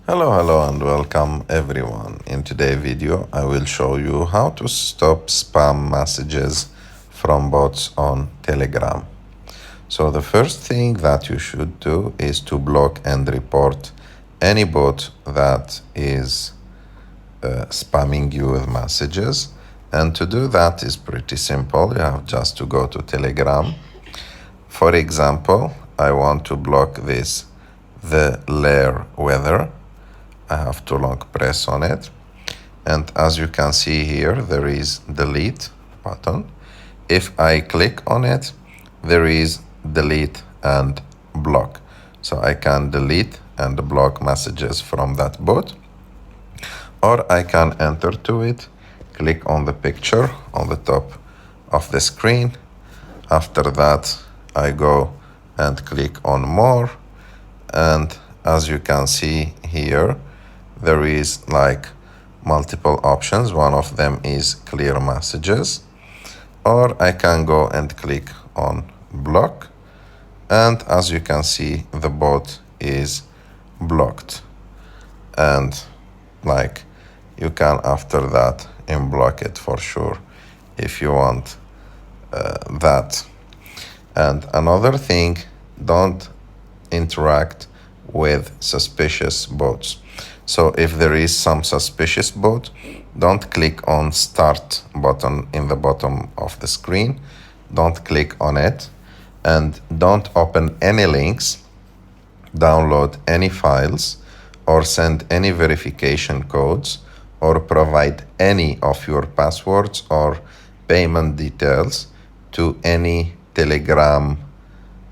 Hello and welcome everyone. In today's video, I will show you how to stop spam messages from bots on Telegram. So the first thing that you should do is to block and report any bot that is spamming you with messages. And to do that is pretty simple. You have just to go to Telegram. For example, I want to block the layer weather. I have to long press on it, and as you can see here, there is delete button. If I click on it, there is delete and block. So I can delete and block messages from that bot, or I can enter to it, click on the picture on the top of the screen. After that, I go and click on more, and as you can see here, there is like multiple options. One of them is clear messages, or I can go and click on block, and as you can see, the bot is blocked. And like you can after that unblock it for sure if you want that. And another thing, don't interact with suspicious bots. So if there is some suspicious bot, don't click on start button in the bottom of the screen. Don't click on it, and don't open any links, download any files, or send any verification codes, or provide any of your passwords or payment details to any Telegram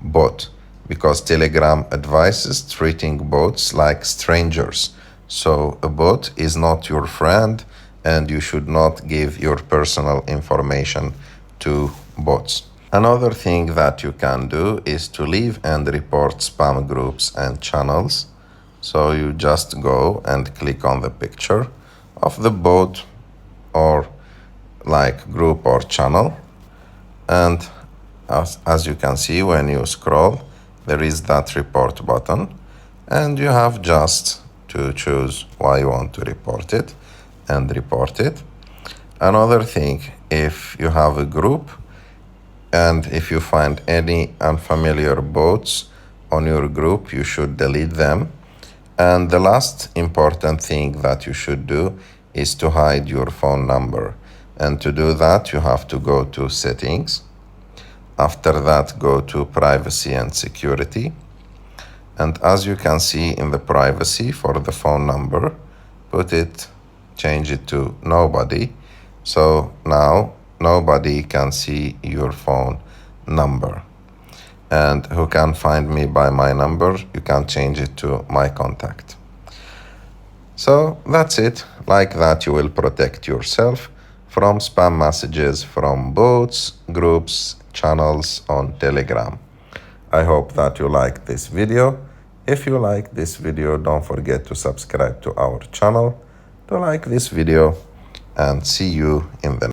bot, because Telegram advises treating bots like strangers. So a bot is not your friend, and you should not give your personal information to bots. Another thing that you can do is to leave and report spam groups and channels. So you just go and click on the picture of the bot or like group or channel, and as you can see, when you scroll, there is that report button, and you have just to choose why you want to report it and report it. Another thing, if you have a group and if you find any unfamiliar bots on your group, you should delete them. And the last important thing that you should do is to hide your phone number. And to do that, you have to go to settings. After that, go to privacy and security. And as you can see in the privacy, for the phone number, change it to nobody. So now nobody can see your phone number. And who can find me by my number, you can change it to my contact. So that's it. Like that, you will protect yourself from spam messages from bots, groups, channels on Telegram. I hope that you like this video. If you like this video, don't forget to subscribe to our channel, to like this video, and see you in the